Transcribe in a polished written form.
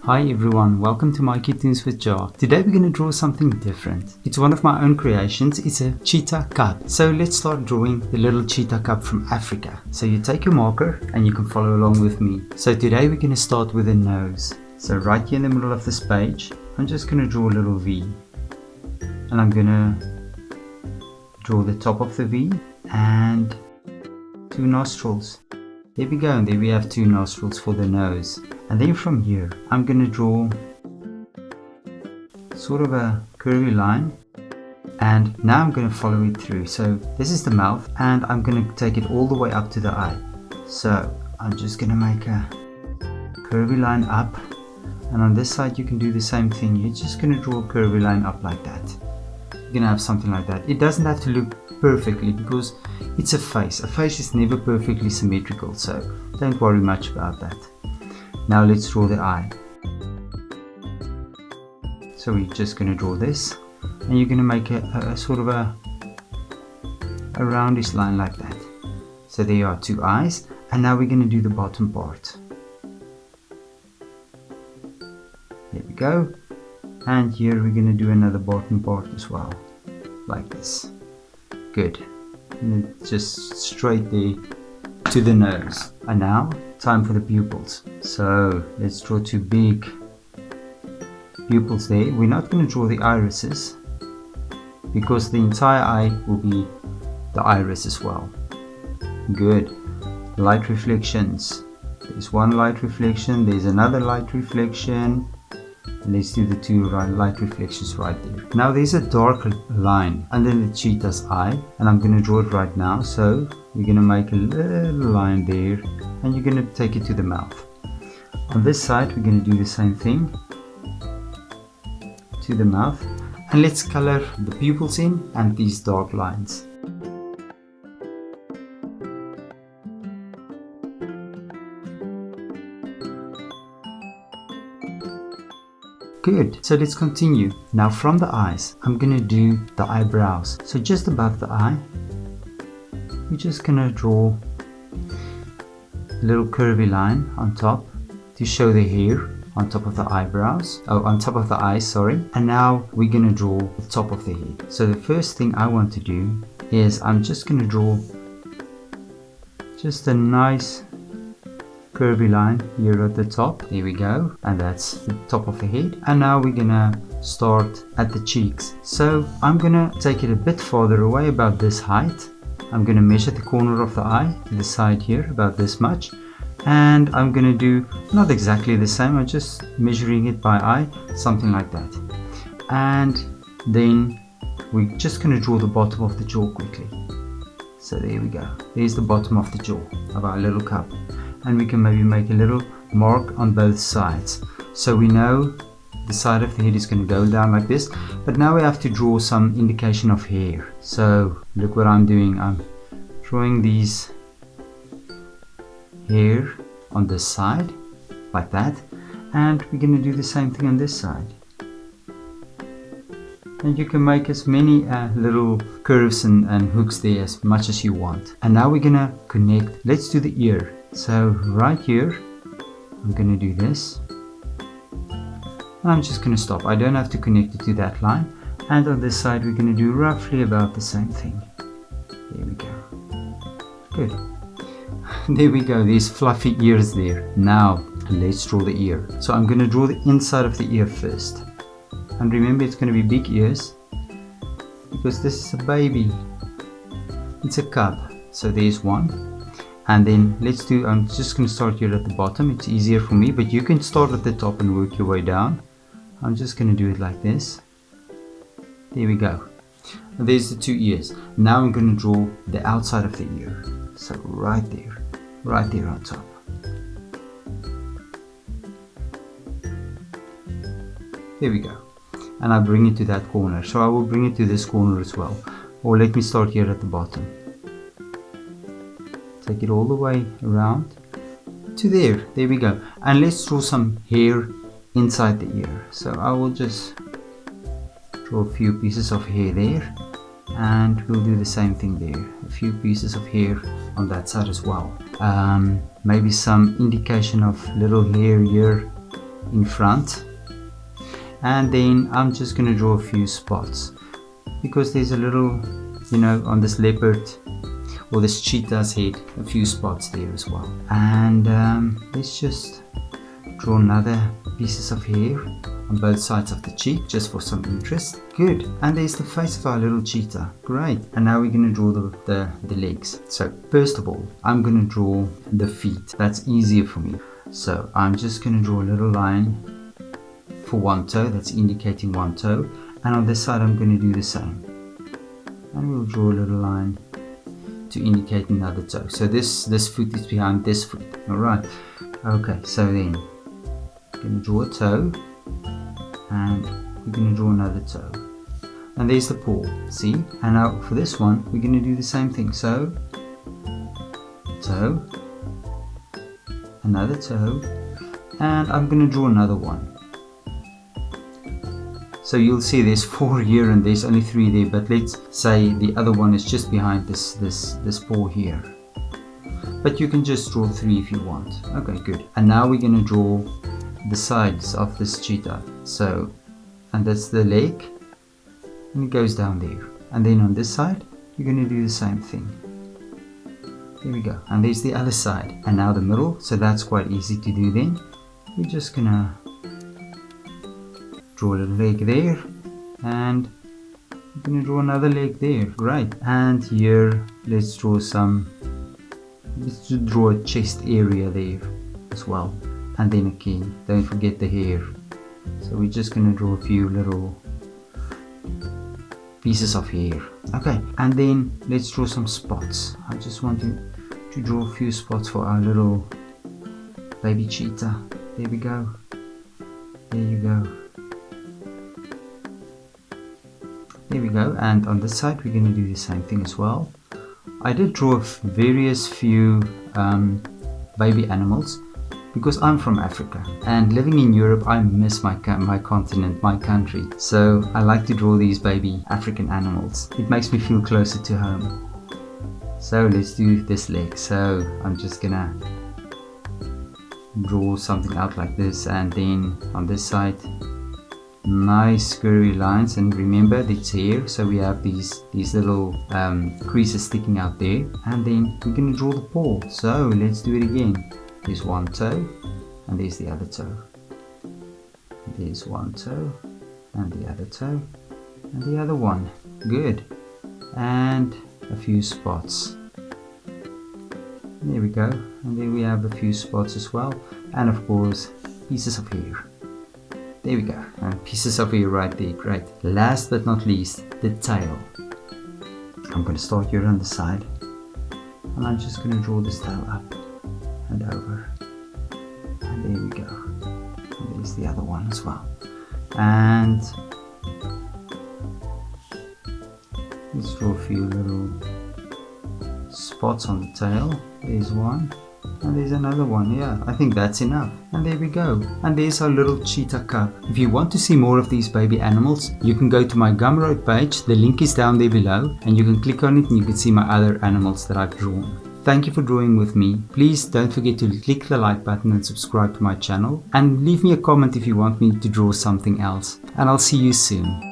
Hi everyone, welcome to my Toons with Jar. Today we're going to draw something different. It's one of my own creations. It's a cheetah cub. So let's start drawing the little cheetah cub from Africa. So you take your marker and you can follow along with me. So today we're going to start with a nose. So right here in the middle of this page, I'm just going to draw a little V. And I'm going to draw the top of the V and two nostrils. There we go, and there we have two nostrils for the nose. And then from here, I'm going to draw sort of a curvy line. And now I'm going to follow it through. So this is the mouth, and I'm going to take it all the way up to the eye. So I'm just going to make a curvy line up. And on this side, you can do the same thing. You're just going to draw a curvy line up like that. You're going to have something like that. It doesn't have to look perfectly because it's a face. A face is never perfectly symmetrical, so don't worry much about that. Now let's draw the eye. So we're just going to draw this, and you're going to make a sort of a roundish line like that. So there are two eyes, and now we're going to do the bottom part. There we go. And here we're going to do another bottom part as well, like this. Good. And then just straight there to the nose. And now, time for the pupils. So let's draw two big pupils there. We're not going to draw the irises because the entire eye will be the iris as well. Good. Light reflections. There's one light reflection, there's another light reflection. Let's do the two light reflections right there. Now there's a dark line under the cheetah's eye, and I'm going to draw it right now. So we're going to make a little line there, and you're going to take it to the mouth. On this side we're going to do the same thing to the mouth, and let's color the pupils in and these dark lines. Good, so let's continue. Now from the eyes, I'm going to do the eyebrows. So just above the eye, we're just going to draw a little curvy line on top to show the hair on top of the eyebrows. Oh, on top of the eyes, sorry. And now we're going to draw the top of the head. So the first thing I want to do is I'm just going to draw just a nice curvy line here at the top. There we go, and that's the top of the head. And now we're gonna start at the cheeks. So I'm gonna take it a bit farther away, about this height. I'm gonna measure the corner of the eye to the side here, about this much, and I'm gonna do not exactly the same. I'm just measuring it by eye, something like that. And then we're just gonna draw the bottom of the jaw quickly. So there we go, there's the bottom of the jaw of our little cub. And we can maybe make a little mark on both sides, so we know the side of the head is going to go down like this. But now we have to draw some indication of hair. So look what I'm doing. I'm drawing these hair on this side like that, and we're going to do the same thing on this side. And you can make as many little curves and hooks there as much as you want. And now we're going to connect. Let's do the ear. So right here, I'm going to do this. And I'm just going to stop. I don't have to connect it to that line. And on this side, we're going to do roughly about the same thing. There we go. Good. There we go. There's fluffy ears there. Now, let's draw the ear. So I'm going to draw the inside of the ear first. And remember, it's going to be big ears because this is a baby. It's a cub. So there's one. And then let's do, I'm just going to start here at the bottom. It's easier for me, but you can start at the top and work your way down. I'm just going to do it like this. There we go. And there's the two ears. Now I'm going to draw the outside of the ear. So right there on top. There we go. And I bring it to that corner. So I will bring it to this corner as well. Or let me start here at the bottom. Take it all the way around to there. There we go. And let's draw some hair inside the ear. So I will just draw a few pieces of hair there, and we'll do the same thing there. A few pieces of hair on that side as well. Maybe some indication of little hair here in front, and then I'm just going to draw a few spots because there's a little, you know, on this leopard or this cheetah's head, a few spots there as well. And let's just draw another pieces of hair on both sides of the cheek just for some interest. Good. And there's the face of our little cheetah. Great. And now we're going to draw the legs. So first of all, I'm going to draw the feet. That's easier for me. So I'm just going to draw a little line for one toe. That's indicating one toe. And on this side I'm going to do the same. And we'll draw a little line to indicate another toe. So this foot is behind this foot. Alright. Okay, so then we're going to draw a toe and we're going to draw another toe. And there's the paw, see? And now for this one we're going to do the same thing. So toe, another toe, and I'm going to draw another one. So you'll see there's 4 here and there's only 3 there, but let's say the other one is just behind this paw here. But you can just draw 3 if you want. Okay, good. And now we're going to draw the sides of this cheetah. So, and that's the leg, and it goes down there. And then on this side, you're going to do the same thing. There we go. And there's the other side. And now the middle, so that's quite easy to do then. We're just going to draw a little leg there, and I'm going to draw another leg there. Great. And here let's draw a chest area there as well. And then again, don't forget the hair. So we're just going to draw a few little pieces of hair. Okay, and then let's draw some spots. I just want to draw a few spots for our little baby cheetah. There we go. There you go. There we go. And on this side we're going to do the same thing as well. I did draw various few baby animals because I'm from Africa, and living in Europe I miss my continent, my country. So I like to draw these baby African animals. It makes me feel closer to home. So let's do this leg. So I'm just gonna draw something out like this, and then on this side nice curvy lines, and remember it's hair, so we have these little creases sticking out there. And then we're going to draw the paw. So let's do it again. There's one toe and there's the other toe. There's one toe and the other toe and the other one. Good. And a few spots. There we go. And then we have a few spots as well, and of course pieces of hair. There we go, and pieces of hair right there. Great. Last but not least, the tail. I'm going to start here on the side, and I'm just going to draw this tail up and over, and there we go. And there's the other one as well. And let's draw a few little spots on the tail. There's one. And there's another one. Yeah, I think that's enough. And there we go. And there's our little cheetah cub. If you want to see more of these baby animals, you can go to my Gumroad page. The link is down there below, and you can click on it and you can see my other animals that I've drawn. Thank you for drawing with me. Please don't forget to click the like button and subscribe to my channel, and leave me a comment if you want me to draw something else. And I'll see you soon.